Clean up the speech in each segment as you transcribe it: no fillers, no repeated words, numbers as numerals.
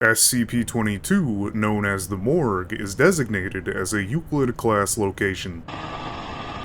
SCP-22, known as the Morgue, is designated as a Euclid-class location.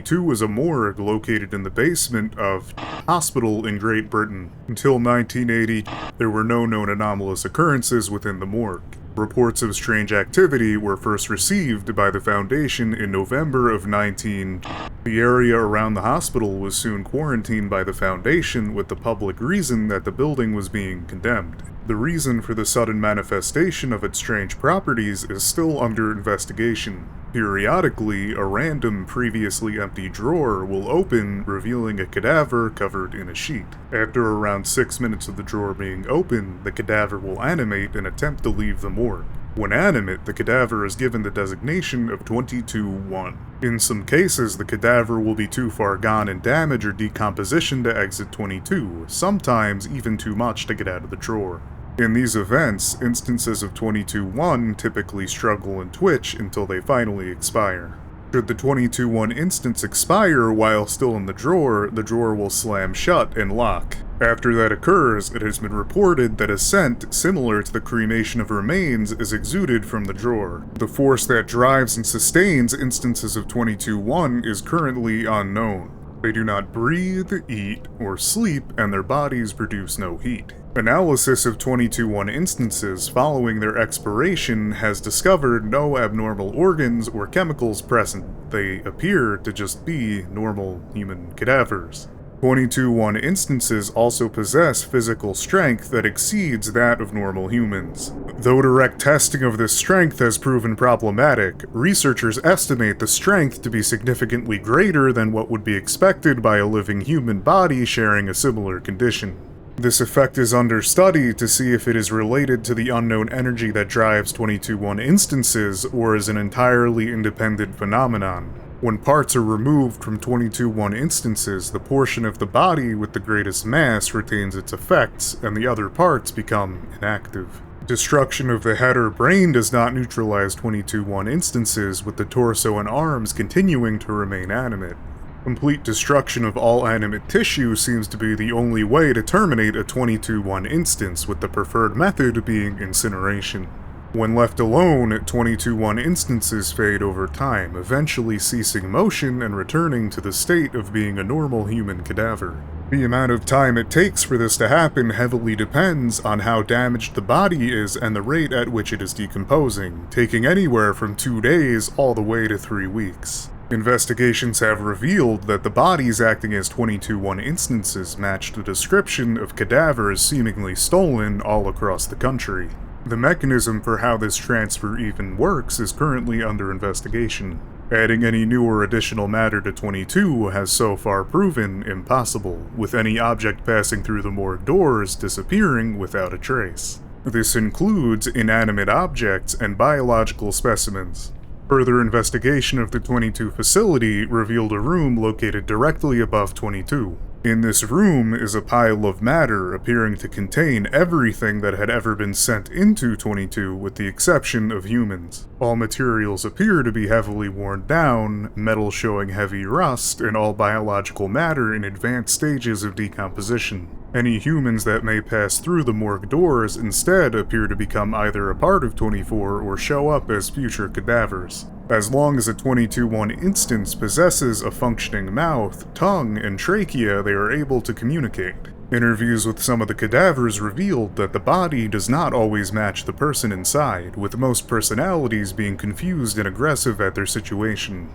2 is a morgue located in the basement of hospital in Great Britain. Until 1980, there were no known anomalous occurrences within the morgue. Reports of strange activity were first received by the Foundation in November of 19... The area around the hospital was soon quarantined by the Foundation with the public reason that the building was being condemned. The reason for the sudden manifestation of its strange properties is still under investigation. Periodically, a random, previously empty drawer will open, revealing a cadaver covered in a sheet. After around 6 minutes of the drawer being open, the cadaver will animate and attempt to leave the morgue. When animate, the cadaver is given the designation of 22-1. In some cases, the cadaver will be too far gone in damage or decomposition to exit 22, sometimes even too much to get out of the drawer. In these events, instances of 22-1 typically struggle and twitch until they finally expire. Should the 22-1 instance expire while still in the drawer will slam shut and lock. After that occurs, it has been reported that a scent similar to the cremation of remains is exuded from the drawer. The force that drives and sustains instances of 22-1 is currently unknown. They do not breathe, eat, or sleep, and their bodies produce no heat. Analysis of 22-1 instances following their expiration has discovered no abnormal organs or chemicals present. They appear to just be normal human cadavers. 22-1 instances also possess physical strength that exceeds that of normal humans. Though direct testing of this strength has proven problematic, researchers estimate the strength to be significantly greater than what would be expected by a living human body sharing a similar condition. This effect is under study to see if it is related to the unknown energy that drives 22-1 instances or is an entirely independent phenomenon. When parts are removed from 22-1 instances, the portion of the body with the greatest mass retains its effects, and the other parts become inactive. Destruction of the head or brain does not neutralize 22-1 instances, with the torso and arms continuing to remain animate. Complete destruction of all animate tissue seems to be the only way to terminate a 22-1 instance, with the preferred method being incineration. When left alone, 22-1 instances fade over time, eventually ceasing motion and returning to the state of being a normal human cadaver. The amount of time it takes for this to happen heavily depends on how damaged the body is and the rate at which it is decomposing, taking anywhere from 2 days all the way to 3 weeks. Investigations have revealed that the bodies acting as 22-1 instances match the description of cadavers seemingly stolen all across the country. The mechanism for how this transfer even works is currently under investigation. Adding any new or additional matter to 22 has so far proven impossible, with any object passing through the morgue doors disappearing without a trace. This includes inanimate objects and biological specimens. Further investigation of the 22 facility revealed a room located directly above 22. In this room is a pile of matter appearing to contain everything that had ever been sent into 22 with the exception of humans. All materials appear to be heavily worn down, metal showing heavy rust, and all biological matter in advanced stages of decomposition. Any humans that may pass through the morgue doors instead appear to become either a part of 24 or show up as future cadavers. As long as a 22-1 instance possesses a functioning mouth, tongue, and trachea, they are able to communicate. Interviews with some of the cadavers revealed that the body does not always match the person inside, with most personalities being confused and aggressive at their situation.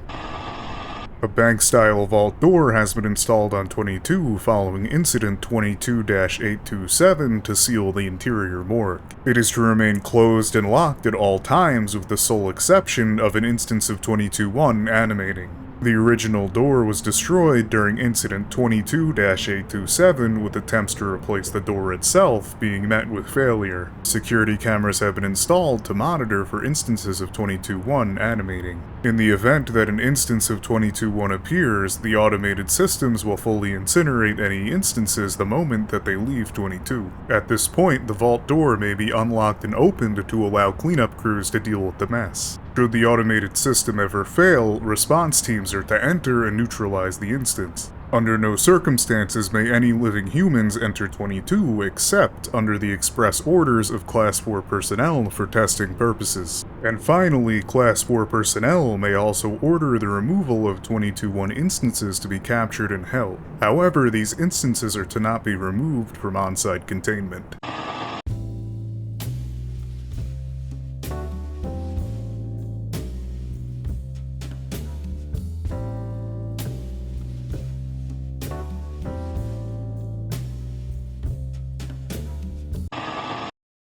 A bank-style vault door has been installed on 22 following Incident 22-827 to seal the interior morgue. It is to remain closed and locked at all times with the sole exception of an instance of 22-1 animating. The original door was destroyed during Incident 22-827 with attempts to replace the door itself being met with failure. Security cameras have been installed to monitor for instances of 22-1 animating. In the event that an instance of 22-1 appears, the automated systems will fully incinerate any instances the moment that they leave 22. At this point, the vault door may be unlocked and opened to allow cleanup crews to deal with the mess. Should the automated system ever fail, response teams are to enter and neutralize the instance. Under no circumstances may any living humans enter 22 except under the express orders of Class 4 personnel for testing purposes. And finally, Class 4 personnel may also order the removal of 22-1 instances to be captured and held. However, these instances are to not be removed from on-site containment.